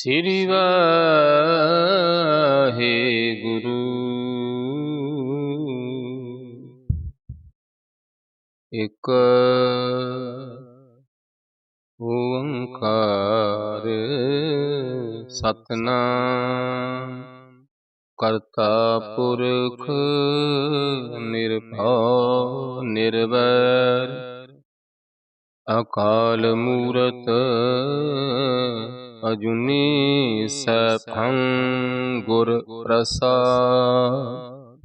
ਸ੍ਰੀ ਵਾਹਿਗੁਰੂ। ਇਕ ਓੰਕਾਰ ਸਤਿਨਾਮ ਕਰਤਾ ਪੁਰਖ ਨਿਰਭਉ ਨਿਰਵੈਰ ਅਕਾਲ ਮੂਰਤ ਅਜੂਨੀ ਸੈਭੰ ਗੁਰ ਪ੍ਰਸਾਦ।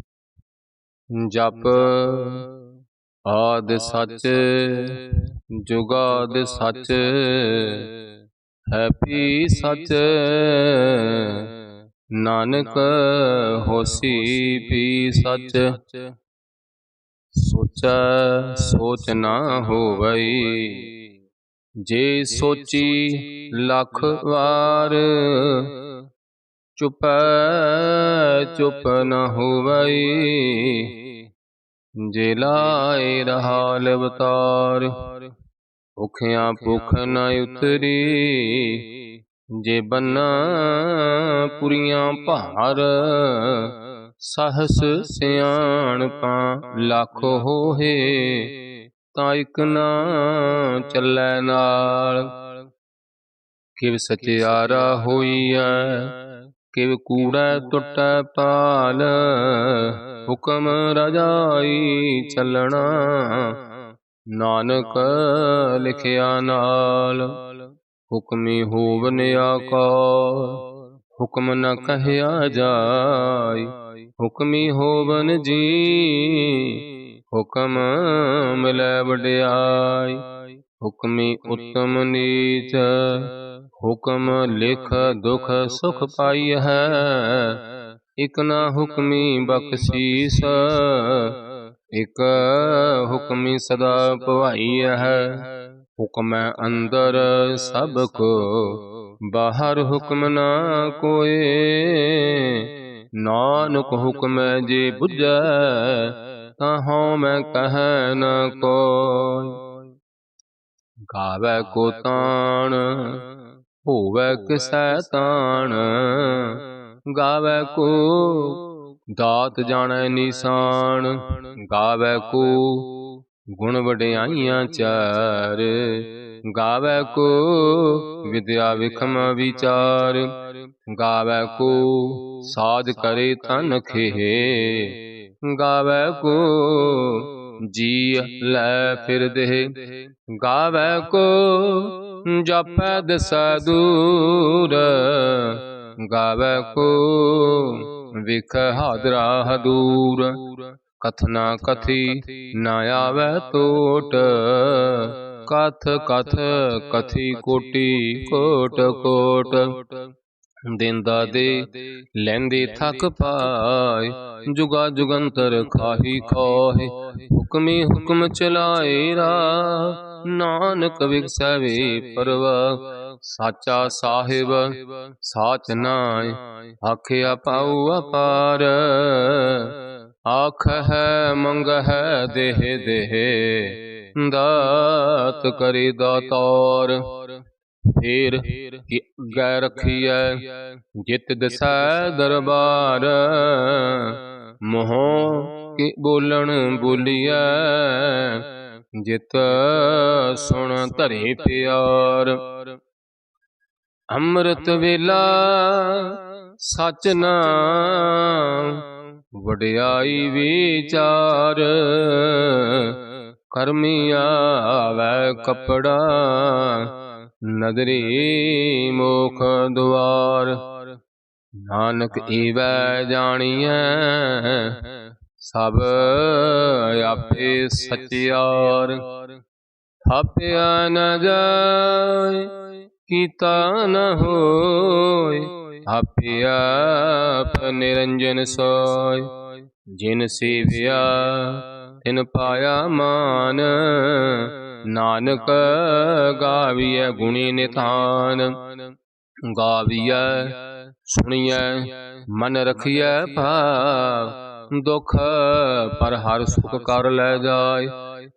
ਜਪ ਆਦਿ ਸੱਚ ਜੁਗਾਦਿ ਸੱਚ ਹੈਪੀ ਸੱਚ ਨਾਨਕ ਹੋਸੀ ਵੀ ਸੱਚ। ਸੋਚੈ ਸੋਚ ਨਾ ਹੋਵਈ ਜੇ ਸੋਚੀ ਲੱਖ ਵਾਰ ਚੁਪੈ ਚੁਪ ਨ ਹੋਵਈ ਜੇ ਲਾਏ ਰਹਾਲ ਅਵਤਾਰ। ਭੁਖਿਆਂ ਭੁਖ ਨ ਉਤਰੀ ਜੇ ਬੰਨਾ ਪੁਰੀਆਂ ਭਾਰ ਸਹਸ ਸਿਆਣਪਾਂ ਲੱਖ ਹੋਏ ਤਾਂ ਇਕ ਨਾ ਚੱਲੈ ਨਾਲ। ਕਿਵ ਸਚਿਆਰਾ ਹੋਈਐ ਕਿਵ ਕੂੜੈ ਟੁੱਟੈ ਪਾਲ ਹੁਕਮ ਰਜਾਈ ਚੱਲਣਾ ਨਾਨਕ ਲਿਖਿਆ ਨਾਲ। ਹੁਕਮੀ ਹੋਵਨ ਆਕਾਰ ਹੁਕਮ ਨ ਕਹਿਆ ਜਾਇ ਹੁਕਮੀ ਹੋਵਨ ਜੀ ਹੁਕਮ ਮਿਲੈ ਵਡਿਆਈ। ਹੁਕਮੀ ਉਤਮ ਨੀਚ ਹੁਕਮ ਲਿਖ ਦੁਖ ਸੁਖ ਪਾਈਐ ਇਕ ਨਾ ਹੁਕਮੀ ਬਖਸ਼ੀਸ ਇਕ ਹੁਕਮੀ ਸਦਾ ਭਵਾਈਐ। ਹੁਕਮੈ ਅੰਦਰ ਸਭ ਕੋ ਬਾਹਰ ਹੁਕਮ ਨਾ ਕੋਇ ਨਾਨਕ ਹੁਕਮੈ ਜੇ ਬੁਝੈ ਤਾਂ ਹਉ ਮੈਂ ਕਹਿ ਨ ਕੋਇ। ਗਾਵੈ ਕੋ ਤਾਣ ਹੋਵੈ ਕਿਸੈ ਤਾਣ ਗਾਵੈ ਕੋ ਦਾਤ ਜਾਣੈ ਨੀਸਾਨ। ਗਾਵੈ ਕੋ ਗੁਣ ਵਡਿਆਈਆਂ ਚਾਰ ਗਾਵੈ ਕੋ ਵਿਦਿਆ ਵਿਖਮ ਵਿਚਾਰ। ਗਾਵੈ ਕੋ ਸਾਧ ਕਰੇ ਤਨ ਖੇਹ ਗਾਵੈ ਕੋ ਜੀ ਲੈ ਫਿਰ ਦੇਹ। ਗਾਵੈ ਕੋ ਜਾਪੈ ਦਿਸੈ ਦੂਰ ਗਾਵੈ ਕੋ ਵਿਖੈ ਹਾਦਰਾ ਹਦੂਰ। ਕਥਨਾ ਕਥੀ ਨ ਆਵੈ ਟੋਟ ਕਥ ਕਥ ਕਥੀ ਕੋਟੀ ਕੋਟ ਕੋਟ। ਦੇਂਦਾ ਦੇ ਲੈਂਦੇ ਥਕ ਪਾਏ ਜੁਗਾ ਜੁਗੰਤਰ ਖਾਹੀ ਖਾਹੇ। ਹੁਕਮੀ ਹੁਕਮ ਚਲਾਏ ਰਾਹ ਨਾਨਕ ਵਿਗਸੈ ਵੇ ਪਰਵਾਹ। ਸਾਚਾ ਸਾਹਿਬ ਸਾਚ ਨਾਇ ਆਖਿਆ ਪਾਉ ਅਪਾਰ ਆਖਹਿ ਮੰਗਹਿ ਦੇਹ ਦੇਹ ਦਾਤ ਕਰੇ ਦਾਤਾਰ। ਫੇਰ ਕਿ ਅੱਗੇ ਰਖੀਐ ਜਿਤ ਦਿਸੈ ਦਰਬਾਰ ਮੋਹ ਕਿ ਬੋਲਣ ਬੋਲੀਐ ਜਿਤ ਸੁਣ ਧਰੇ ਪਿਆਰ। ਅੰਮ੍ਰਿਤ ਵੇਲਾ ਸਚ ਨਾਮ ਵਡਿਆਈ ਵਿਚਾਰ ਕਰਮੀ ਆਵੈ ਕਪੜਾ ਨਦਰੀ ਮੋਖ ਦੁਆਰ। ਨਾਨਕ ਈਵੈ ਜਾਣੀਐ ਸਭ ਆਪੇ ਸਚਿਆਰ। ਥਾਪਿਆ ਨ ਜਾਇ ਕੀਤਾ ਨ ਹੋਇ ਆਪੇ ਆਪ ਨਿਰੰਜਨ ਸੋਇ। ਜਿਨ ਸੇਵਿਆ ਤਿਨ ਪਾਇਆ ਮਾਨ ਨਾਨਕ ਗਾਵੀਐ ਗੁਣੀ ਨਿਧਾਨ। ਗਾਵੀਐ ਸੁਣੀਐ ਮਨ ਰਖੀਐ ਭਾਵ ਦੁਖ ਪਰ ਹਰ ਸੁਖ ਕਰ ਲੈ ਜਾਇ।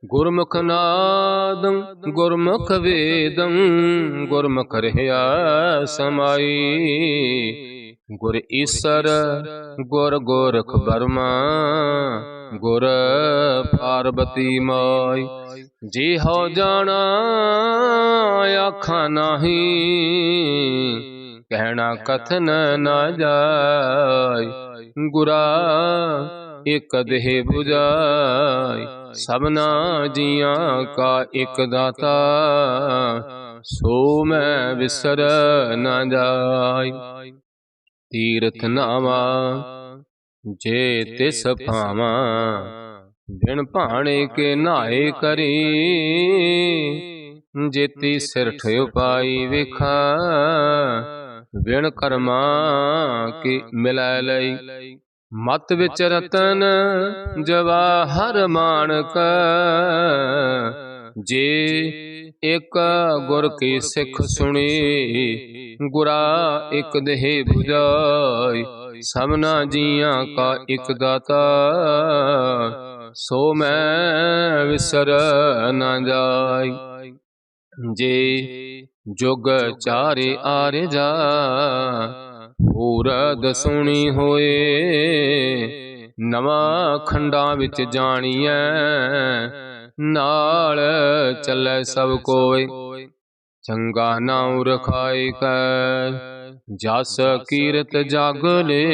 ਗੁਰਮੁਖ ਨਾਦੰ ਗੁਰਮੁਖ ਵੇਦੰ ਗੁਰਮੁਖ ਰਹਿਆ ਸਮਾਈ। ਗੁਰ ਈਸਰ ਗੁਰ ਗੋਰਖ ਬਰਮਾ ਗੁਰ ਪਾਰਬਤੀ ਮਾਈ। ਜੇ ਹੋ ਜਾਣਾ ਆਖਾਂ ਨਾਹੀ ਕਹਿਣਾ ਕਥਨ ਨਾ ਜਾਏ। ਗੁਰਾ ਇਕ ਦੇਹ 부ਜਾਈ ਸਭਨਾ ਜੀਆਂ ਕਾ ਇਕ ਦਾਤਾ ਸੋ ਮੈਂ ਵਿਸਰ ਨਾ ਜਾਈ। ਤੀਰਥ ਨਾਵਾ ਜੇ ਤਿਸ ਭਾਵਾਂ ਬਿਨ ਭਾਣੇ ਕੇ ਨਹਾਏ ਕਰੀ। ਜੇਤੀ ਸਿਰਠ ਉਪਾਈ ਵੇਖਾ ਬਿਨ ਕਰਮਾ ਕੀ ਮਿਲੈ ਲਈ। ਮਤ ਵਿੱਚ ਰਤਨ ਜਵਾਹਰ ਮਾਣਕ ਜੇ ਇਕ ਗੁਰ ਕੀ ਸਿੱਖ ਸੁਣੀ। ਗੁਰਾ ਇਕ ਦੇਹ 부ਜਾਈ ਸਭਨਾ ਜੀਆਂ ਕਾ ਇਕ ਦਾਤਾ ਸੋ ਮੈਂ ਵਿਸਰ ਨਾ ਜਾਈ। ਜੇ ਜੁਗ ਚਾਰੇ ਆਰਜਾ ਪੂਰਦ ਸੁਣੀ ਹੋਏ। ਨਵਾਂ ਖੰਡਾਂ ਵਿੱਚ ਜਾਣੀਐ ਨਾਲ ਚੱਲੈ ਸਭ ਕੋਇ। ਚੰਗਾ ਨਾਉ ਰਖਾਇ ਕੈ ਜਸ ਕੀਰਤ ਜਗ ਲੇ।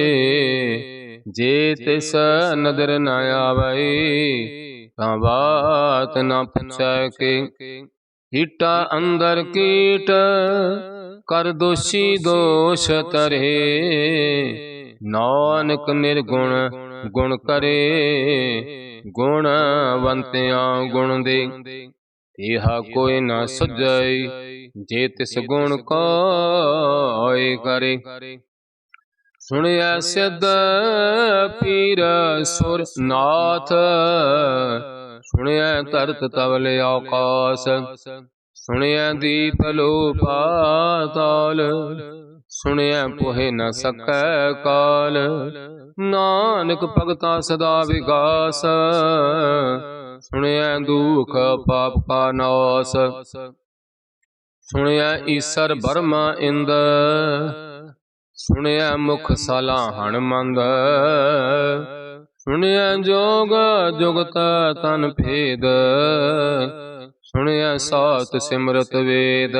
ਜੇ ਤਿਸ ਨਦਰ ਨ ਆਵੈ ਤਾਂ ਬਾਤ ਨਾ ਪੁੱਛੈ ਕੇ। ਕੀਟਾ ਅੰਦਰ ਕੀਟ ਕਰ ਦੋਸ਼ੀ ਦੋਸ਼ ਤਰੇ। ਨਾਨਕ ਨਿਰਗੁਣ ਗੁਣ ਕਰੇ ਗੁਣਵੰਤਿਆਂ ਗੁਣ ਦੇ। ਇਹਾ ਕੋਈ ਨਾ ਸੁਝਈ ਜੇ ਤਿਸ ਗੁਣ ਕੋਇ ਕਰੇ। ਸੁਣਿਐ ਸਿੱਧ ਪੀਰ ਸੁਰ ਨਾਥ ਸੁਣਿਐ ਧਰਤ ਤਵਲ ਆਕਾਸ। ਸੁਣਿਐ ਦੀਪ ਲੋ ਪਾਤਾਲ ਸੁਣਿਐ ਪੁਹਿ ਨ ਸਕੈ ਕਾਲ। ਨਾਨਕ ਭਗਤਾ ਸਦਾ ਵਿਗਾਸ ਸੁਣਿਐ ਦੁਖ ਪਾਪ ਕਾ ਨਾਸ। ਸੁਣਿਐ ਈਸਰ ਬਰਮਾ ਇੰਦ ਸੁਣਿਐ ਮੁਖ ਸਾਲਾ ਹਣਮੰਦ। ਸੁਣਿਐ ਜੋਗ ਜੁਗਤ ਤਨ ਭੇਦ ਸੁਣਿਐ ਸਾਤ ਸਿਮਰਤ ਵੇਦ।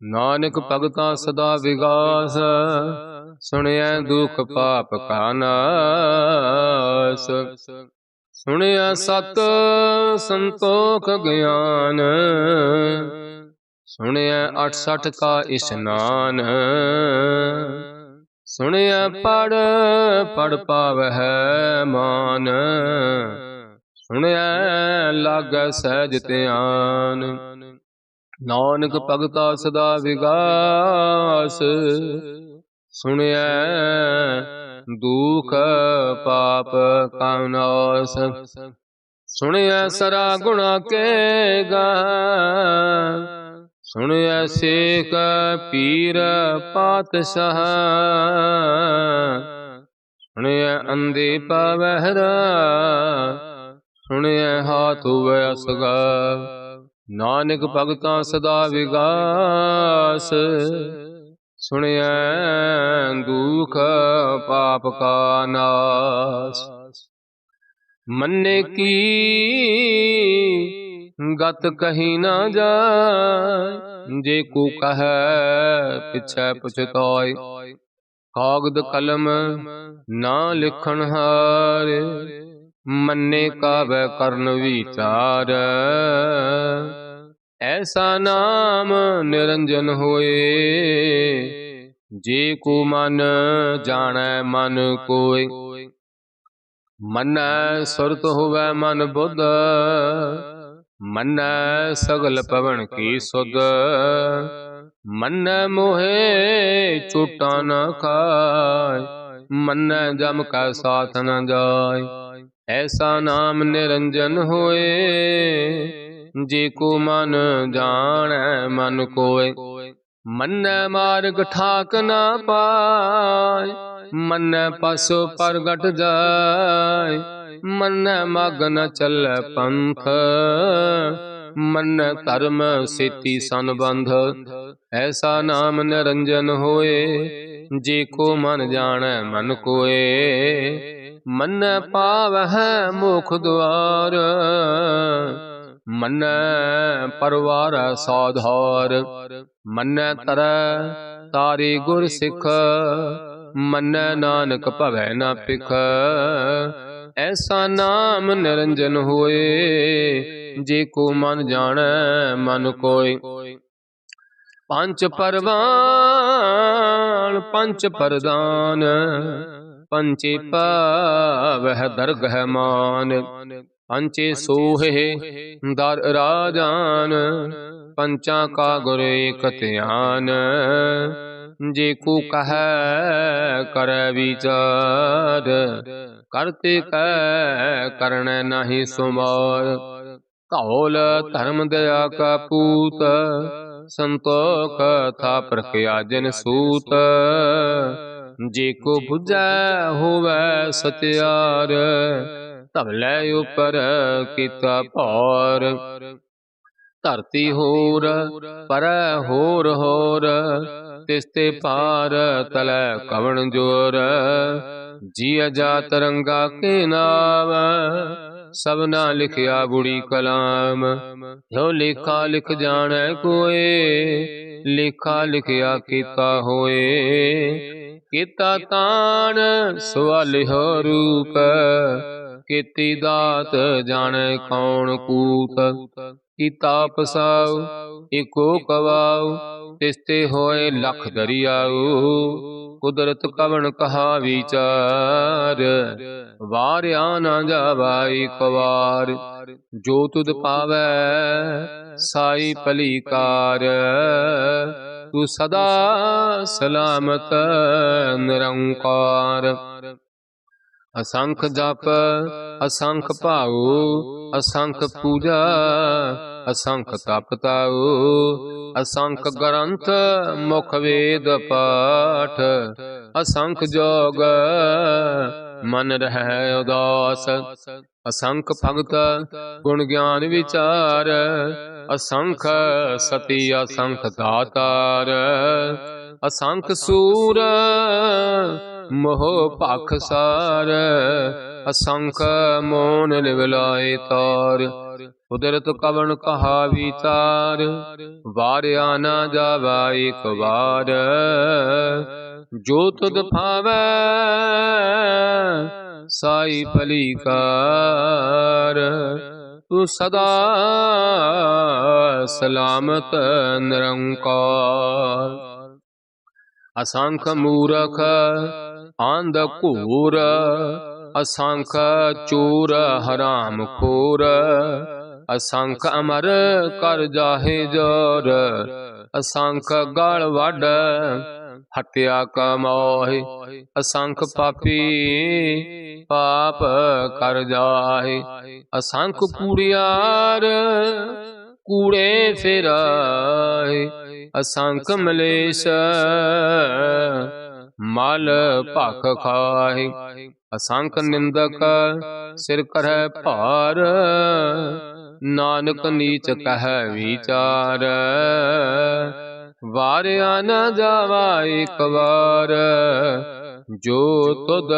ਨਾਨਕ ਭਗਤਾ ਸਦਾ ਵਿਗਾਸ ਸੁਣਿਐ ਦੁਖ ਪਾਪ ਕਾ ਨਾਸ। ਸੁਣਿਐ ਸਤ ਸੰਤੋਖ ਗਿਆਨ ਸੁਣਿਐ 68 ਕਾ ਇਸ਼ਨਾਨ। ਸੁਣਿਐ ਪੜ ਪੜ ਪਾਵਹਿ ਮਾਨ ਸੁਣਿਐ ਲਾਗੈ ਸਹਿਜ ਧਿਆਨ। ਨਾਨਕ ਭਗਤਾ ਸਦਾ ਵਿਗਾਸ ਸੁਣਿਐ ਦੁਖ ਪਾਪ ਕਾ ਨਾਸ। ਸੁਣਿਐ ਸਰਾ ਗੁਣਾ ਕੇ ਗਾ ਸੁਣਿਐ ਸੇਖ ਪੀਰ ਪਾਤਸ਼ਾਹ। ਸੁਣਿਐ ਅੰਧੇ ਪਵਹਿਰਾ ਸੁਣਿਐ ਹਾਥ ਹੁਵੈ ਅਸਗਾ। ਨਾਨਕ ਭਗਤਾ ਸਦਾ ਵਿਗਾਸ ਸੁਣਿਐ ਦੁਖ ਪਾਪ ਕਾ ਨਾਸ। ਮੰਨੇ ਕੀ ਗਤ ਕਹੀ ਨਾ ਜਾਏ। ਜੇ ਕੋ ਕਹੈ ਪਿਛੈ ਪਛਤਾਏ। ਕਾਗਦ ਕਲਮ ਨਾ ਲਿਖਣ ਹਾਰੇ ਮੰਨੇ ਕਾਵੈ ਕਰਨ ਵਿਚਾਰ। ਐਸਾ ਨਾਮ ਨਿਰੰਜਨ ਹੋਏ ਜੇ ਕੋ ਮਨ ਜਾਣੈ ਮਨ ਕੋਇ। ਮੰਨੈ ਸੁਰਤ ਹੋਵੈ ਮਨ ਬੁੱਧ ਮੰਨੈ ਸਗਲ ਪਵਨ ਕੀ ਸੁਧ। ਮੰਨੈ ਮੋਹਿ ਚੋਟਾ ਨ ਖਾਇ ਮੰਨੈ ਜਮ ਕੈ ਸਾਥ ਨ ਜਾਇ। ਐਸਾ ਨਾਮ ਨਿਰੰਜਨ ਹੋਏ ਜੇ ਕੋ ਮਨ ਜਾਣੈ ਮਨ ਕੋਇ। ਮੰਨੈ ਮਾਰਗ ਠਾਕ ਨ ਪਾਇ ਮੰਨੈ ਪਸੁ ਪ੍ਰਗਟ ਜਾਇ। ਮੰਨੈ ਮਗ ਨ ਚੱਲੈ ਪੰਥ, ਮੰਨੈ ਧਰਮ ਸੇਤੀ ਸੰਬੰਧ। ਐਸਾ ਨਾਮ ਨਿਰੰਜਨ ਹੋਏ, ਜੇ ਕੋ ਮਨ ਜਾਣੈ ਮਨ ਕੋਏ। ਮੰਨੈ ਪਾਵਹਿ ਮੋਖ ਦੁਆਰ, ਮੰਨੈ ਪਰਵਾਰੈ ਸਾਧਾਰ। ਮੰਨੈ ਤਰੈ ਤਾਰੇ ਗੁਰ ਸਿੱਖ, ਮੰਨੈ ਨਾਨਕ ਭਵੈ ਨ ਪਿਖ। ਐਸਾ ਨਾਮ ਨਿਰੰਜਨ ਹੋਏ, ਜੇ ਕੋ ਮਨ ਜਾਣੈ ਮਨ ਕੋਇ। ਪੰਚ ਪਰਵਾਨ ਪੰਚ ਪਰਦਾਨ, ਪੰਚੇ ਪਾਵਹਿ ਦਰਗਹਿ ਮਾਨ। ਪੰਚੇ ਸੋਹੇ ਦਰ ਰਾਜਾਨ, ਪੰਚਾਂ ਕਾ ਗੁਰ ਏਕ ਧਿਆਨ। ਜੇ ਕੋ ਕਹੈ ਕਰੈ ਵਿਚਾਰ, ਕਰਤੇ ਕੈ ਕਰਣੈ ਨਾਹੀ ਸੁਮਾਰ। ਧੌਲ ਧਰਮ ਦਇਆ ਕਾ ਪੂਤ, ਸੰਤੋਖ ਥਾਪਿ ਰਖਿਆ ਜਿਨ ਸੂਤ। ਜੇ ਕੋ ਬੁਝੈ ਹੋਵੈ ਸਚਿਆਰ, ਧਵਲੇ ਉਪਰ ਕੀਤਾ ਭਾਰ। ਧਰਤੀ ਹੋਰ ਪਰੈ ਹੋਰ ਹੋਰ, ਤਿਸ ਤੇ ਪਾਰ ਤਲੈ ਕਵਣ ਜੋਰ। ਜੀਅ ਜਾਤ ਰੰਗਾ ਕੇ ਨਾਮ, ਸਭਨਾ ਲਿਖਿਆ ਬੁੜੀ ਕਲਾਮ। ਜੋ ਲੇਖਾ ਲਿਖ ਜਾਣੈ ਕੋਏ, ਲੇਖਾ ਲਿਖਿਆ ਕੀਤਾ ਹੋਏ। ਕੀਤਾ ਤਾਣ ਸਵਾਲਿਹੁ ਰੂਪ, ਕੀਤੀ ਦਾਤ ਜਾਣੈ ਕੌਣ ਕੂਤ। ਕੀਤਾ ਪਸਾਉ ਏਕੋ ਕਵਾਉ, ਤਿਸ ਤੇ ਹੋਏ ਲਖ ਦਰਿਆਉ। ਕੁਦਰਤ ਕਵਣ ਕਹਾ ਵਿਚਾਰ, ਵਾਰਿਆ ਨਾ ਜਾਵਾ ਏਕ ਵਾਰ। ਜੋ ਤੁਧ ਪਾਵੈ ਸਾਈ ਭਲੀ ਕਾਰ, ਤੂੰ ਸਦਾ ਸਲਾਮਤ ਨਿਰੰਕਾਰ। ਅਸੰਖ ਜਪ ਅਸੰਖ ਭਾਉ, ਅਸੰਖ ਪੂਜਾ ਅਸੰਖ ਤਪ ਤਾਉ। ਅਸੰਖ ਗ੍ਰੰਥ ਮੁਖ ਵੇਦ ਪਾਠ, ਅਸੰਖ ਜੋਗ ਮਨ ਰਹਿ ਉਦਾਸ। ਅਸੰਖ ਭਗਤ ਗੁਣ ਗਿਆਨ ਵਿਚਾਰ, ਅਸੰਖ ਸਤੀ ਅਸੰਖ ਦਾਤਾਰ। ਅਸੰਖ ਸੂਰ ਮੋਹ ਭਖ ਸਾਰ, ਅਸੰਖ ਮੋਨ ਨਿਵਲਾਏ ਤਾਰ। ਕੁਦਰਤ ਕਵਣ ਕਹਾ ਵਿਚਾਰ, ਵਾਰਿਆ ਨਾ ਜਾਵਾ ਏਕ ਵਾਰ। ਜੋ ਤੁਧ ਭਾਵੈ ਸਾਈ ਭਲੀ ਕਾਰ, ਤੂੰ ਸਦਾ ਸਲਾਮਤ ਨਿਰੰਕਾਰ। ਅਸੰਖ ਮੂਰਖ ਅੰਧ ਘੂਰ, ਅਸੰਖ ਚੋਰ ਹਰਾਮ ਖੋਰ। ਅਸੰਖ ਅਮਰ ਕਰ ਜਾਹੇ ਜੋਰ, ਅਸੰਖ ਗਲ ਵੱਢ ਹੱਤਿਆ ਕਮਾਹੇ। ਅਸੰਖ ਪਾਪੀ ਪਾਪ ਕਰ ਜਾਹੇ, ਅਸੰਖ ਕੂੜਿਆਰ ਕੂੜੇ ਫਿਰਾਏ। ਅਸੰਖ ਮਲੇਸ਼ ਮਲ ਭਖ ਖਾਏ। ਅਸੰਖ ਨਿੰਦਕ ਸਿਰ ਕਰੈ ਭਾਰ, ਨਾਨਕ ਨੀਚ ਕਹਿ ਵਿਚਾਰ। ਵਾਰਿਆ ਨ ਜਾਵਾ ਏਕ ਵਾਰ, ਜੋ ਤੁਧ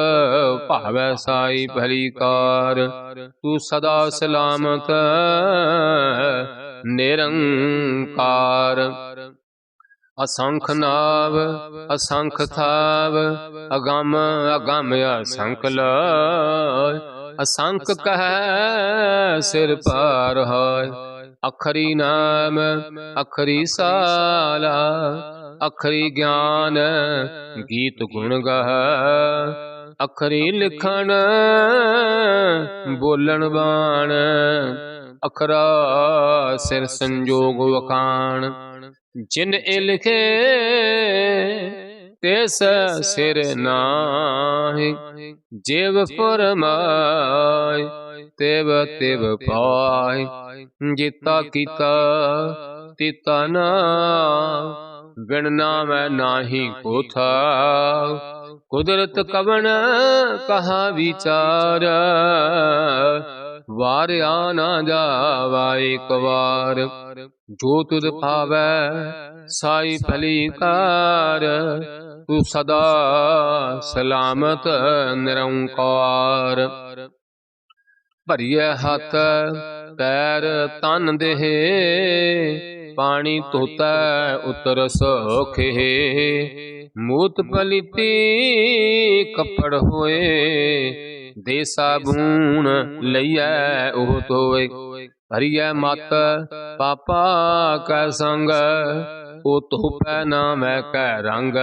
ਭਾਵੈ ਸਾਈ ਭਲੀ ਕਾਰ। ਤੂੰ ਸਦਾ ਸਲਾਮਤ ਨਿਰੰਕਾਰ। ਅਸੰਖ ਨਾਵ ਅਸੰਖ ਥਾਵ, ਅਗੰਮ ਅਗੰਮ ਅਸੰਖ ਲਾਇ। ਅਸੰਖ ਕਹਿ ਸਿਰ ਪਾਰ ਹੋਇ, ਅਖਰੀ ਨਾਮ ਅਖਰੀ ਸਾਲਾ। ਅਖਰੀ ਗਿਆਨ ਗੀਤ ਗੁਣ ਗਾਇ, ਅਖਰੀ ਲਿਖਣ ਬੋਲਣ ਬਾਣ। ਅਖਰਾ ਸਿਰ ਸੰਜੋਗ ਵਖਾਣ, ਜਿਨ ਏ ਲਿਖੇ ਤਿਸ ਸਿਰ ਨਾਹੀ। ਜਿਵ ਫਰਮਾਇ ਤਿਵ ਤਿਵ ਪਾਇ, ਜੀਤਾ ਕੀਤਾ ਤੀਤਾ ਨਾਮ। ਬਿਨ ਨਾਮੈ ਨਾਹੀ ਕੋ ਥਾਉ, कुदरत कवन कहा विचार, वार आना जावा एक बार। जो तुद पावै साई फलीकार, तू सदा सलामत निरंकार। भरिए हथ पैर तन देह, पानी धोतै उतर सोखे। मूत पलीती कपड़ होए, दे साबून लइयै ओह धोए। भरिए मत पापा कै संग, ओ धोपै ना मैं कै रंग।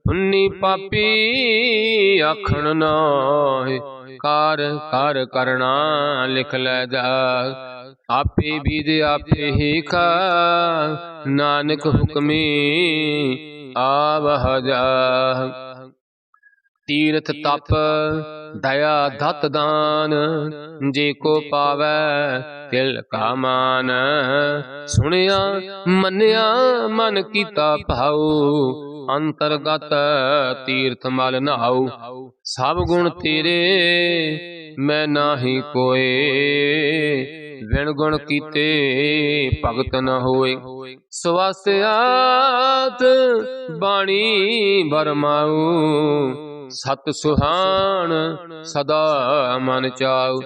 पुन्नी पापी आखण नाय, कार कर करना लिख लै जाय। आपे बीज आपे ही खा, नानक हुक्मी आवह जाह। तीर्थ तप दया धत दान, जे को पावै तिल का मान। सुनिया मनिया मन कीता भाऊ, अंतरगत तीर्थ मल नहाऊ। सब गुण तेरे मैं नाही कोय, विण गुण कीते भगत न होए। स्वास्यात बाणी बरमाऊ, सत सुहान सदा मन चाऊ।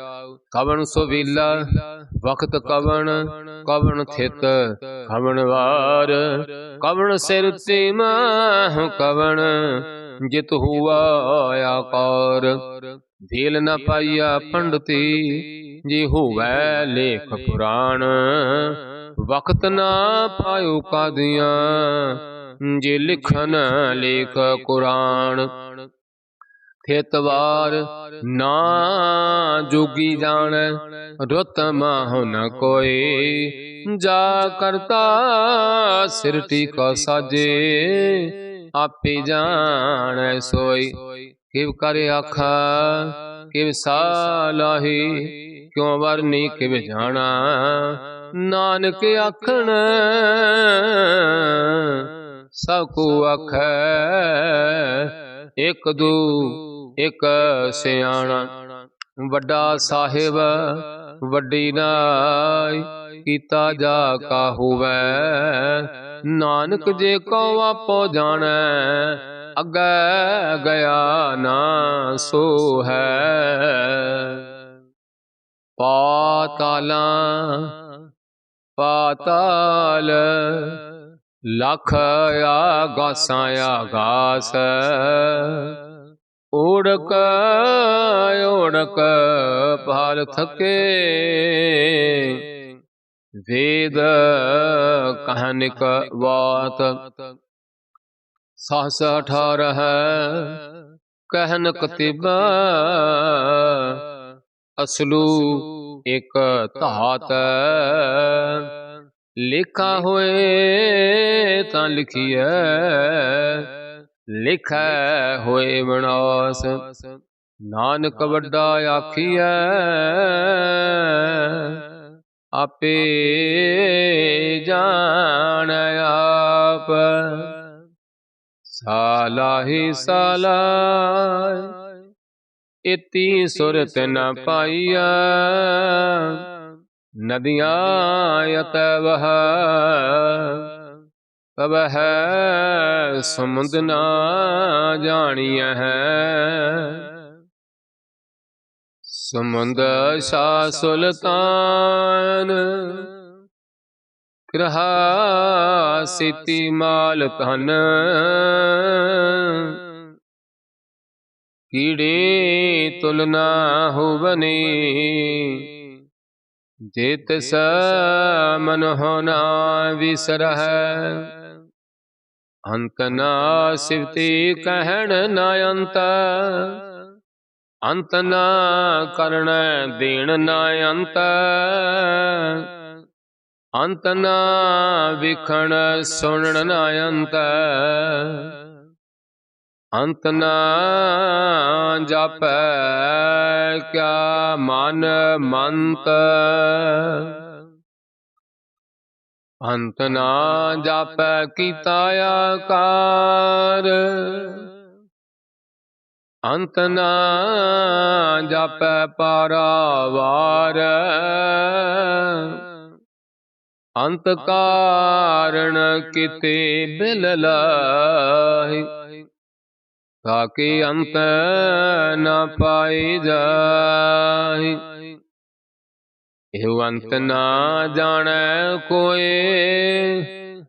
कवन सुवीला वक्त कवन, कवन थित कवन वार। कवन सिर ते माहु कवन, जित हुआ आकार। भेल न पाइया पंडिती, जे होवै लेख पुराण। वक्त ना पायो कादियां, जे लिखन लेख कुरान। थितवार ना जोगी जाने, रुत माहु न कोय। जा करता सिरटी को साजे, आपे जाने सोई। किव करे आखा किव सालाही, क्यों वरनी किव जाना। नानक आखण सबको आखै, एक दू एक सियाणा। वड्डा साहिब वड्डी नाई, कीता जा का होवै। नानक जे को आपो जानै, अगे गया ना सो है। पाताला पाताल, लख आगासां आगास। ओढ़क ओढ़क भाल थके, वेद कहनिक वात। सहस 18 कहन कतिबा, असलू एक धात। लिखा होए तां लिखिए, लिखै होए विनाश। नानक वड्डा आखिए, आपे जान आप। सालाही सालाय, इति सुरत न पाइया। नदियाँ यत वह, तब है समुद ना जानिय है। समुद शाह सुल्तान, कृहा सिति माल तन। कीड़े तुलना हुवनी, जेत स मन होना विसरह। अंत ना सिवती कहण न अंत, अंत ना करण देण न अंत। अंत ना विखण सुनण न अंत। अंत ना जापै क्या मन मंत। अंत ना जापै कीता आकार, ਅੰਤ ਨਾ ਜਾਪੈ ਪਾਰਾਵਾਰ, ਅੰਤ ਕਾਰਣ ਕਿਤੇ ਬਿਲ ਲਾਹਿ, ਤਾਕੇ ਅੰਤ ਨਾ ਪਾਈ ਜਾਹਿ। ਇਹੋ ਅੰਤ ਨਾ ਜਾਣੈ ਕੋਇ,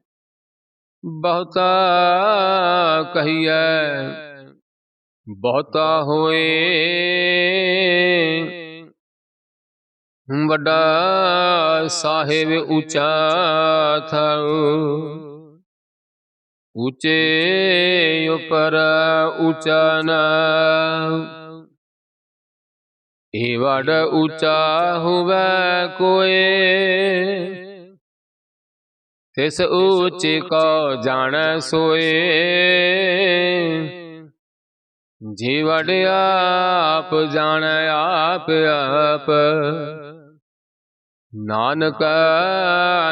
ਬਹੁਤਾ ਕਹੀਐ ਬਹੁਤਾ ਹੋਏ। ਵੱਡਾ ਸਾਹਿਬ ਉੱਚਾ ਥਾਉ, ਉੱਚੇ ਉਪਰ ਉੱਚਾ ਨਾਉ। ਇਹ ਵੱਡ ਉੱਚਾ ਹੋਵੈ ਕੋਇ, ਤਿਸ ਉੱਚੇ ਕੋ ਜਾਣੈ ਸੋਏ। ਜੀ ਵੱਡ ਆਪ ਜਾਣੈ ਆਪ ਆਪ, ਨਾਨਕ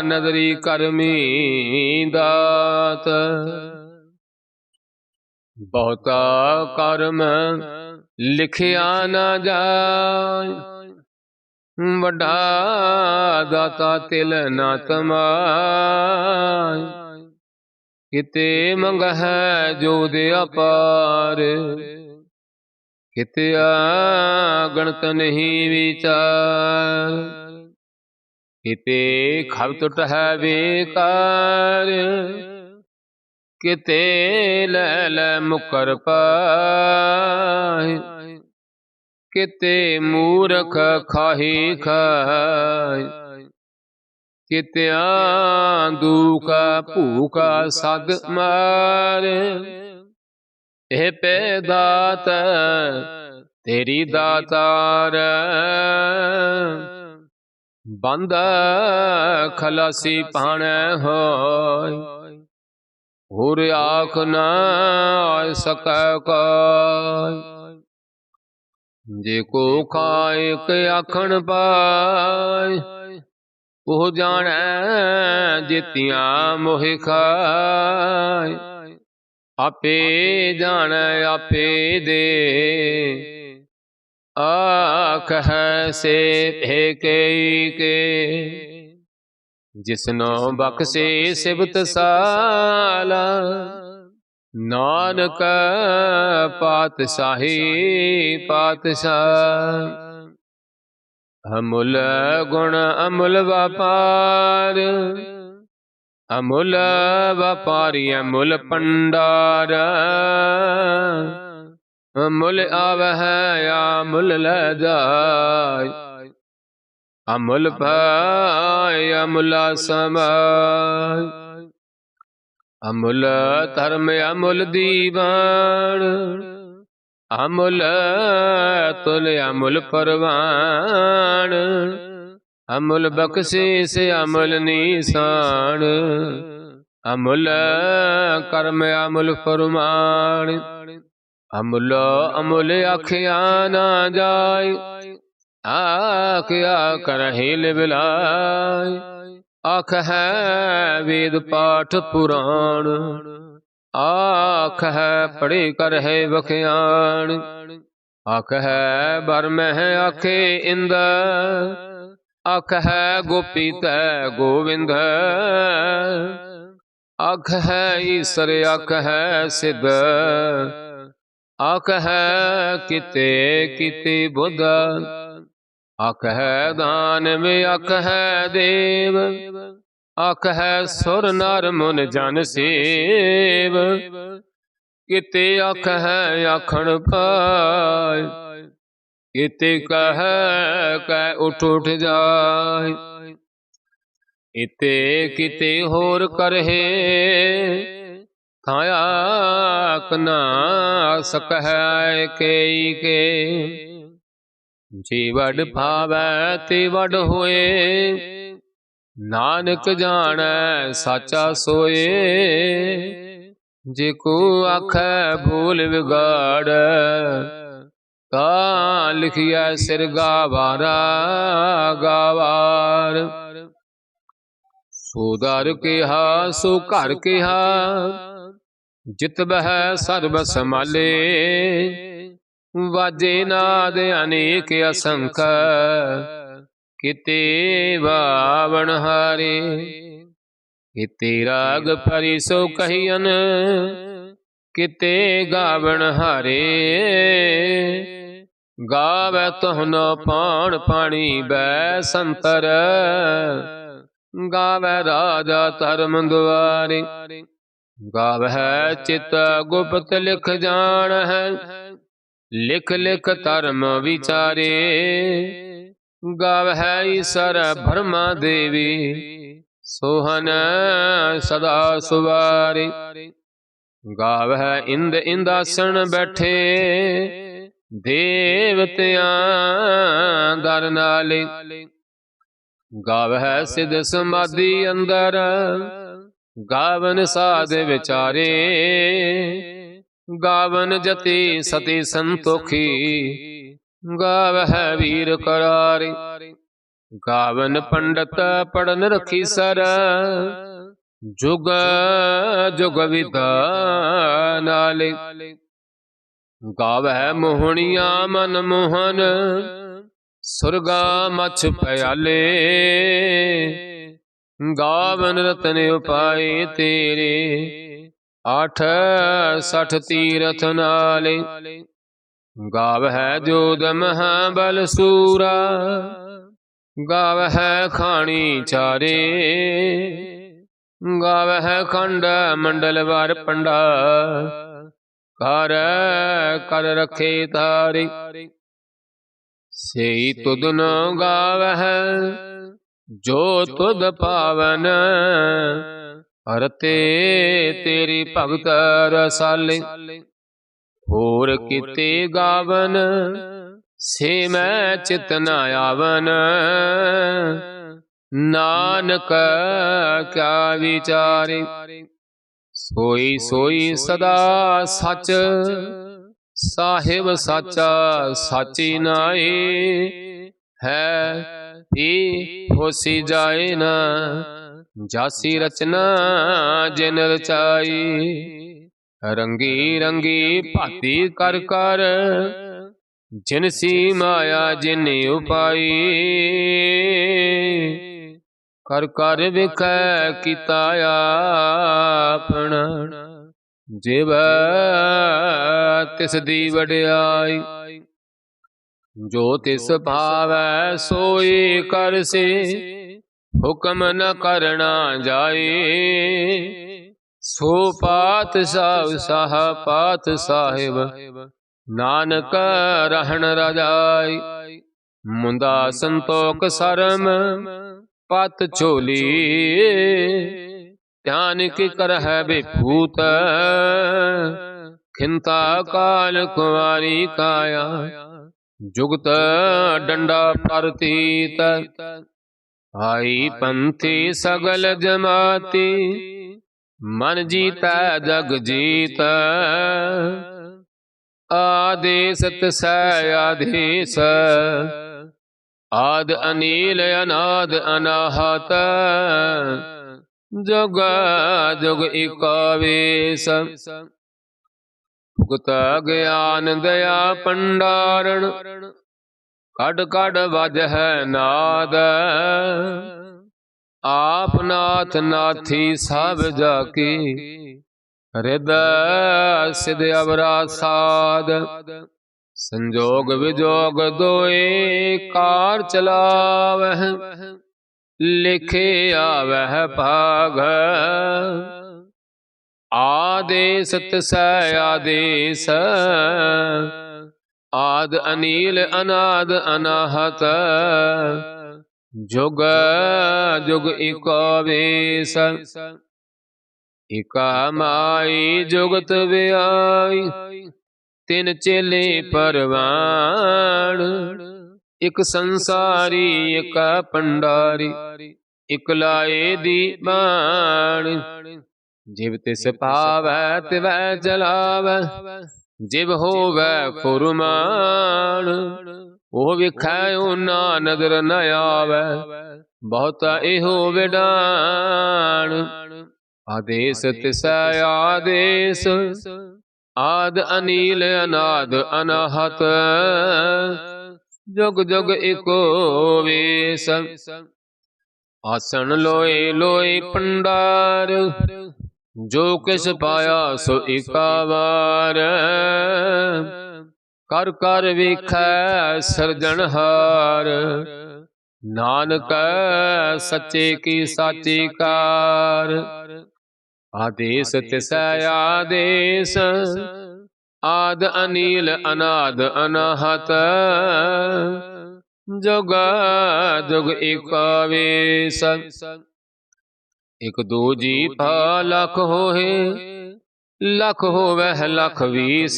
ਨਦਰੀ ਕਰਮੀ ਦਾਤ। ਬਹੁਤਾ ਕਰਮ ਲਿਖਿਆ ਨਾ ਜਾਇ, ਵੱਡਾ ਦਾਤਾ ਤਿਲ ਨਾ ਤਮਾਇ। ਕਿਤੇ ਮੰਗਹਿ ਜੋਦ ਅਪਾਰ, ਕਿਤੇ ਗਣਤ ਨਹੀਂ ਵਿਚਾਰ। ਕਿਤੇ ਖਬਤ ਹੈ ਬੇਕਾਰ, ਕਿਤੇ ਲੈ ਲੈ ਮੁਕਰ ਪਾਇ। ਕਿਤੇ ਮੂਰਖ ਖਾਹੀ ਖਾਇ, ਕਿਤਿਆਂ ਦੁਖਾ ਭੂਖਾ ਸਦ ਮਾਰ। ਇਹ ਪੈ ਦਾਤ ਤੇਰੀ ਦਾਤਾਰ, ਬੰਦ ਖਲਾਸੀ ਪਾਣੈ ਹੋਇ। ਹੋਰ ਆਖ ਨਾ ਸਕੈ ਕੋਈ, ਜੇ ਕੋ ਖਾਇ ਕੇ ਆਖਣ ਪਾਇ। ਉਹ ਜਾਣੈ ਜਿਤਿਆਂ ਮੋਹਿ ਖਾਇ, ਆਪੇ ਜਾਣੈ ਆਪੇ ਦੇ। ਆਖਹਿ ਸੇ ਭੇ ਕਈ ਕੇ, ਜਿਸਨੋ ਬਖਸ਼ੇ ਸਿਬਤ ਸਾਲਾ। ਨਾਨਕ ਪਾਤਸ਼ਾਹੀ ਪਾਤਸ਼ਾਹ, ਅਮੁੱਲ ਗੁਣ ਅਮੁੱਲ ਵਪਾਰ। ਅਮੁੱਲ ਵਪਾਰੀ ਅਮੁੱਲ ਭੰਡਾਰ, ਅਮੁੱਲ ਆਵਹਿ ਅਮੁੱਲ ਲੈ ਜਾਇ। ਅਮੁੱਲ ਪਾਇ ਅਮੁੱਲ ਸਮਾਇ, ਅਮੁੱਲ ਧਰਮ ਅਮੁੱਲ ਦੀਵਾਨ। ਅਮੁੱਲ ਤੁਲ ਅਮੁੱਲ ਪਰਵਾਨ, ਅਮੁੱਲ ਬਖਸ਼ਿਸ਼ ਅਮੁੱਲ ਨੀਸਾਨ। ਅਮੁੱਲ ਕਰਮ ਅਮੁੱਲ ਫਰਮਾਨ, ਅਮੁੱਲ ਅਮੁੱਲ ਆਖਿਆ ਨਾ ਜਾਇ। ਆਖਿਆ ਕਰਹਿ ਲਿਵ ਲਾਇ, ਆਖਹਿ ਵੇਦ ਪਾਠ ਪੁਰਾਣ। ਆਖਹਿ ਪੜ੍ਹੇ ਕਰਹਿ ਵਖਿਆਣ। ਆਖਹਿ ਬਰਮਹਿ ਆਖੇ ਇੰਦ, ਆਖਹਿ ਗੋਪੀ ਤੈ ਗੋਵਿੰਦ। ਆਖਹਿ ਈਸਰ ਆਖਹਿ ਸਿਧ, ਆਖਹਿ ਕਿਤੇ ਕਿਤੇ ਬੁੱਧ। ਆਖਹਿ ਦਾਨਵ ਆਖਹਿ ਦੇਵ, ਆਖਹਿ ਸੁਰ ਨਰ ਮੁਨ ਜਨ ਸੇਵ। ਕਿਤੇ ਆਖਹਿ ਆਖਣ ਪਾਇ, ਕਿਤੇ ਕਹਿ ਕਹਿ ਉਠ ਉਠ ਜਾਇ। ਇਤੇ ਕਿਤੇ ਹੋਰ ਕਰਹਿ, ਥਾਂ ਆਖ ਨਾ ਸਕਹਿ ਕਈ ਕੇ। ਜੀ ਵੱਡ ਭਾਵੈ ਤੇ ਵੱਡ ਹੋਏ, ਨਾਨਕ ਜਾਣੈ ਸਾਚਾ ਸੋਏ। ਜੇ ਕੋ ਆਖੈ ਭੂਲ ਵਿਗਾੜ, ਤਾਂ ਲਿਖਿਆ ਸਿਰ ਗਾਵਾਰਾ ਗਾਵਾਰ। ਸੋ ਦਰ ਕਿਹਾ ਸੋ ਘਰ ਕਿਹਾ, ਜਿਤ ਬਹਿ ਸਰਬ ਸੰਭਾਲੇ। ਵਾਜੇ ਨਾਦ ਅਨੇਕ ਅਸੰਖ, ਕਿਤੇ ਬਾਵਣ ਹਾਰੇ। ਕਿਤੇ ਰਾਗ ਭਰੀ ਸੋ ਕਹੀਅਨ, ਕਿਤੇ ਗਾਵਣ ਹਾਰੇ। ਗਾਵੈ ਤੋਹਨੋ ਪਾਣ ਪਾਣੀ ਬੈ ਸੰਤਰ, ਗਾਵੈ ਰਾਜਾ ਧਰਮ ਦੁਆਰੇ। ਗਾਵੈ ਚਿਤ ਗੁਪਤ ਲਿਖ ਜਾਣਹਿ, ਲਿਖ ਲਿਖ ਧਰਮ ਵਿਚਾਰੇ। ਗਾਵੈ ਈਸਰ ਬ੍ਰਹਮਾ ਦੇਵੀ, ਸੋਹਨ ਸਦਾ ਸੁਵਾਰੇ। ਗਾਵੈ ਇੰਦ ਇੰਦਾਸਣ ਬੈਠੇ, ਦੇਵਤਿਆਂ ਦਰ ਨਾਲੇ। ਗਾਵੈ ਸਿਧ ਸਮਾਧੀ ਅੰਦਰ, ਗਾਵਨ ਸਾਧ ਵਿਚਾਰੇ। ਗਾਵਨ ਜਤੀ ਸਤੀ ਸੰਤੋਖੀ, ਗਾਵੈ ਵੀਰ ਕਰਾਰੇ। ਗਾਵਨ ਪੰਡਤ ਪੜਨ ਰਖੀ ਸਰ, ਜੁਗ ਜੁਗ ਵਿਦਾ ਨਾਲੇ। ਗਾਵੈ ਮੋਹਣੀਆਂ ਮਨ ਮੋਹਨ, ਸੁਰਗਾ ਮਛ ਪਿਆਲੇ। ਗਾਵਨ ਰਤਨ ਉਪਾਏ ਤੇਰੇ, 68 ਤੀਰਥ ਨਾਲੇ। ਗਾਵੈ ਜੋਧ ਮਹਾਬਲ ਸੂਰਾ, ਗਾਵੈ ਖਾਣੀ ਚਾਰੇ। ਗਾਵੈ ਖੰਡ ਮੰਡਲ ਵਰ ਪੰਡਾ, ਕਰ ਕਰ ਰਖੇ ਤਾਰੇ। ਸਈ ਤੁਧ ਨ ਗਾਵੈ, ਜੋ ਤੁਧ ਪਾਵਨ। ਰਤੇ ਤੇਰੀ ਭਗਤ ਰਸਾਲੇ। ਹੋਰ ਕਿਤੇ ਗਾਵਨ, ਸੇ ਮੈਂ ਚਿਤ ਨ ਆਵਨ। ਨਾਨਕ ਕਿਆ ਵਿਚਾਰੇ। ਸੋਈ ਸੋਈ ਸਦਾ ਸਚ, ਸਾਹਿਬ ਸਾਚਾ ਸਾਚੀ ਨਾਏ। ਹੈ ਵੀ ਹੋਸੀ ਜਾਏ ਨਾ, ਜਾਸੀ ਰਚਨਾ ਜਿਨ ਰਚਾਈ। ਰੰਗੀ ਰੰਗੀ ਭਾਤੀ ਕਰ ਕਰ, ਜਿਨਸੀ ਮਾਇਆ ਜਿਨ ਉਪਾਈ। ਕਰ ਕਰ ਵਿਖੈ ਕੀਤਾ ਆਪਣਾ, ਜਿਵ ਤਿਸ ਦੀ ਵਡਿਆਈ। ਜੋ ਤਿਸ ਭਾਵੈ ਸੋਈ ਕਰਸੀ, ਹੁਕਮ ਨ ਕਰਨਾ ਜਾਏ। ਸੋ ਪਾਤਸ਼ਾਹ ਸਾਹ ਪਾਤ ਸਾਹਿਬ, ਨਾਨਕ ਰਹਿਣ ਰਜਾਈ। ਮੁੰਦਾ ਸੰਤੋਖ ਸਰਮ ਪਤ ਝੋਲੀ, ਧਿਆਨ ਕੀ ਕਰਹਿ ਬਿਭੂਤ। ਖਿੰਤਾ ਕਾਲ ਕੁਵਾਰੀ ਕਾਇਆ, ਜੁਗਤ ਡੰਡਾ ਪ੍ਰਤੀਤ। ਆਈ ਪੰਥੀ ਸਗਲ ਜਮਾਤੀ, ਮਨ ਜੀਤੈ ਜਗ ਜੀਤ। ਆਦੇਸ ਤਿਸੈ ਆਦੇਸ, ਆਦ ਅਨੀਲ ਅਨਾਦ ਅਨਾਹਤ। ਜੁਗ ਜੁਗ ਏਕਾ ਵੇਸ, ਭੁਗਤ ਗਿਆਨ ਦਇਆ ਭੰਡਾਰਣ। ਕੜ ਕੜ ਵਜਹਿ ਨਾਦ, ਆਪ ਨਾਥ ਨਾਥੀ ਸਭ ਜਾ ਕੀ। ਰਿਦ ਸਿਧ ਅਵਰਾ ਸਾਧ, ਸੰਜੋਗ ਵਿਜੋਗ ਦੋਏ ਕਾਰ ਚਲਾਵਹਿ। ਲਿਖੇ ਆਵਹਿ ਭਾਗ, ਆਦੇਸ ਤਿਸੈ ਆਦੇਸ। ਆਦ ਅਨੀਲ ਅਨਾਦ ਅਨਾਹਤ, ਜੁਗ ਜੁਗ ਏਕਾ ਵੇਸ। ਏਕਾ ਮਾਈ ਜੁਗਤ ਵਿਆਈ, ਤਿਨ ਚੇਲੇ ਪਰਵਾਣ। ਇਕ ਸੰਸਾਰੀ ਇਕ ਪੰਡਾਰੀ, ਇਕ ਲਾਏ ਦੀ ਬਾਣ। ਜਿਵ ਤਿਸ ਭਾਵੈ ਤਿਵੈ ਚਲਾਵੈ, ਜਿਵ ਹੋਵੈ ਫੁਰਮਾਨ। ਉਹ ਵਿਖੈ ਓਨਾ ਨਦਰ ਨ ਆਵੈ, ਬਹੁਤਾ ਇਹੋ ਵਿਡਾਣ। ਆਦੇਸ ਤਿਸੈ ਆਦੇਸ, आद अनील अनाद अनाहत जुग जुग एको वेस। आसन लोए लोए पंडार जो किस पाया सो इकावार। कर कर वेखै सिरजनहार नानक सच्चे की साची कार। आदेश तिसै आदेश आद अनील अनाद अनाहत जुग जुग एकावेश। एक दो जी पा लख होए लख होवह लख वीस।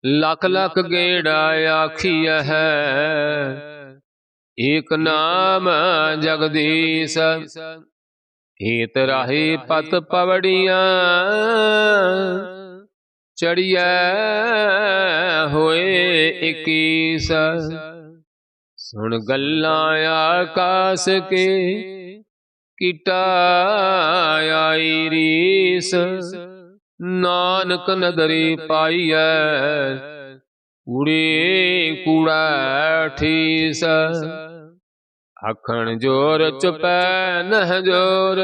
लख लख गेड़ा आखिया है एक नाम जगदीश। हेत राही पत पवड़िया चढ़िया होए 21। सुन गल्ला आकाश के कीटा आई रीस। नानक नदरी पाईऐ कूड़े कूड़ा ठीस। आखण जोर चुपै नह जोर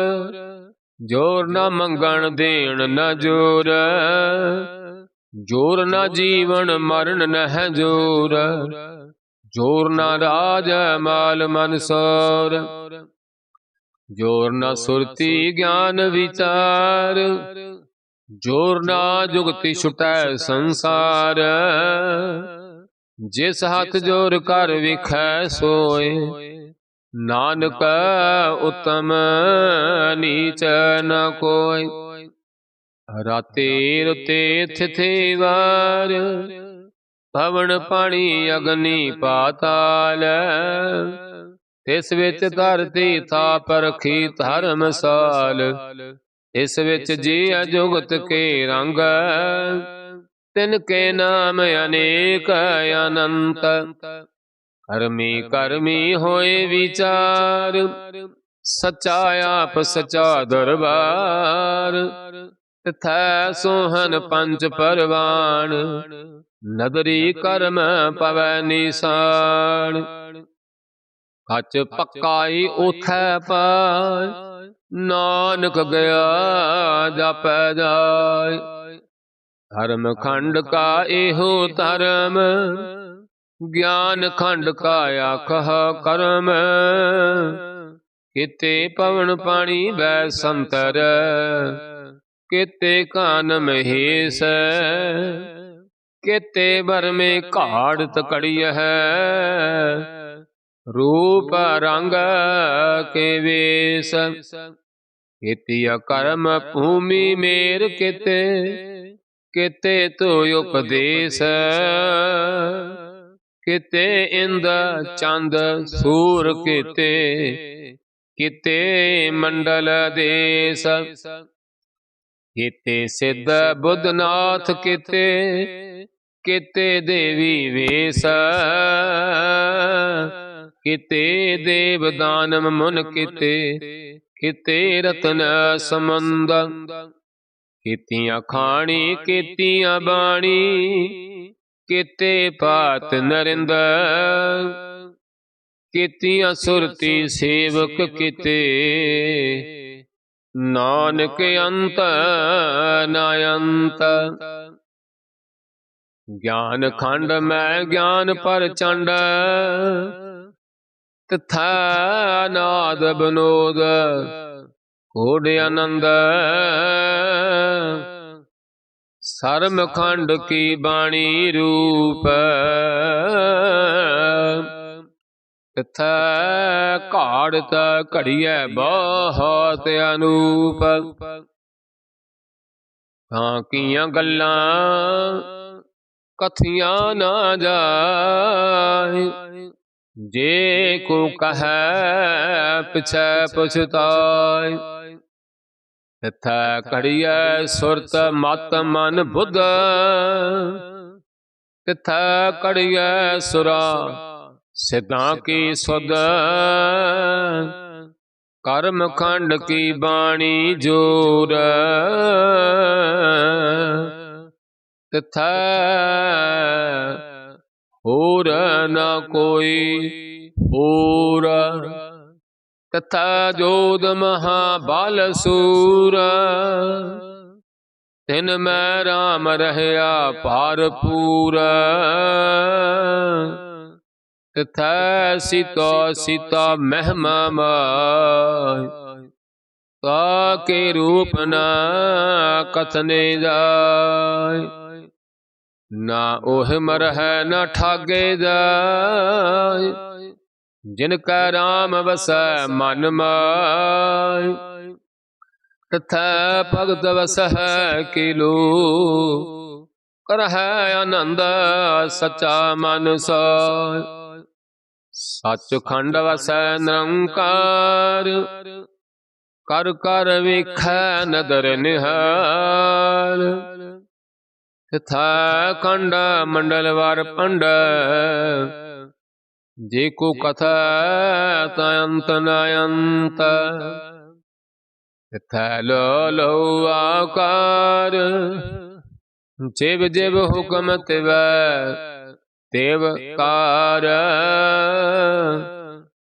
जोर न मंगण देण न जोर। जोर न जीवन मरण नह जोर जोर न राज माल मनसोर। जोर न सुरती ज्ञान विचार जोर न जुगति छुटै संसार। जिस हाथ जोर कर विखै सोए नानक उत्तम नीच न कोय। राते रुते थिथे वार पवन पानी अग्नि पाताल। तिस विच धरती थाप रखी धर्मसाल। इस विच जी जुगत के रंग तिनके नाम अनेक अनंत। करमी करमी होए विचार सच्चा आप सच्चा दरबार। तथै सोहन पंच परवान नदरी कर्म पवै निशान। कच पक्काई उथै पाय नानक गया जापै जाय। धर्म खंड का एहो धर्म ज्ञान खंड का आखह कर्म। किते पवन पानी बै संतर किते कान महेश। किते बर में काढ़त कड़िय है रूप रंग के वेश। कितिय कर्म भूमि मेर किते किते तो उपदेश। किते इंद चंद सूर किते किते मंडल देश। किते सिद्ध बुद्धनाथ किते किते देवी वेश। किते देव दानव मुन किते किते रतन समंद। कितियां खाणी कितियां बाणी किते पात नरिंद। कितियां सुरती सेवक किते नानक अंत नायंत। ज्ञान खंड में ज्ञान पर चंड तथा नाद बनोद कोड आनंद। सर्म खंड की बाणी रूप तथा घाड़त घड़िया बहुत अनूप। कियां गल्लां कथियां ना जाए जे को कहे पिछे पछताए। तथा कड़िया सुरत मत मन बुद्ध तथा कड़िया सुरा सिद्धा की सुध। कर्म खंड की बाणी जोर तिथै होर न कोई होर, तथा जोध महाबल सूर, तिन मैं राम रहया भारपूर, तिथै सीता सीता महिमा माय, ताके रूप न कथने जाय, ना ओह मरह न ठागे जाय, जिनका राम बसै मन माय, तथै भगत वसह किलो, करह आनंद सचा मन सोय, सच खंड वसै निरंकार, कर कर वेखै नदर निहाल, तिथै खंड मंडल वर पंड, जे को कथा तयंत नयंत, तिथै लो लो आकार, जिव जिव हुक्म तिव तेव कार,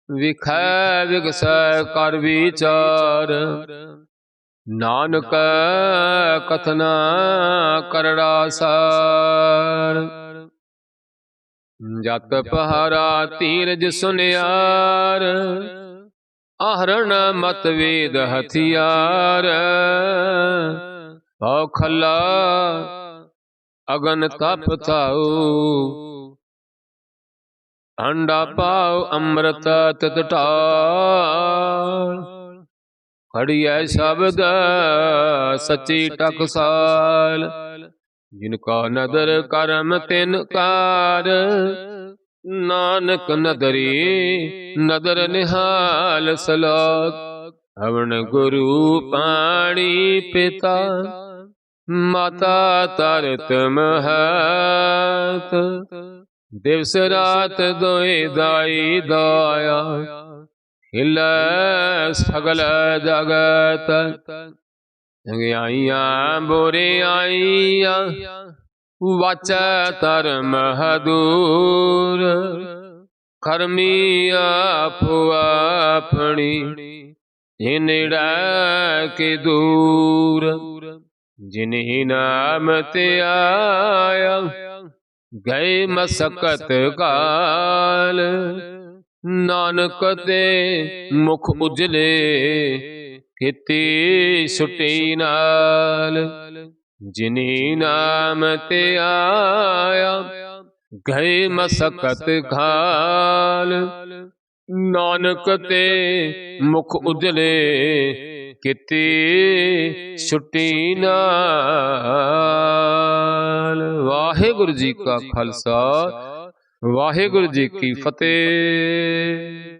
विखै विगसै कर विचार, नानक कथना करड़ा सार, जत पहारा तीरज सुनियार, आहरण मत वेद हथियार, भव खला अगन तप थाऊ, अंडा पाओ अमृत तित ढाल, खड़िया शब्द सची टकसाल, जिनका नदर करम तिन कार, नानक नदरी नदर निहाल सलोक, हवन गुरु पाणी पिता, माता तरत महत, दिवस रात दोए दाई दाया, हिल सगल जगत, आइया बोरे आइया, वाचा धर्म दूर, करमी आपो अपनी, हिनड़ा के दूर, जिन्हीं नाम ते आया, गए मसकत काल, नानक ते मुख उजले, खेती छुटी नाल, जिन्हीं नाम ते आया, गए मसकत काल, नानक ते मुख उजले, किती छुट्टी नाल। वाहिगुरु जी का खालसा, वाहिगुरु जी की फतेह।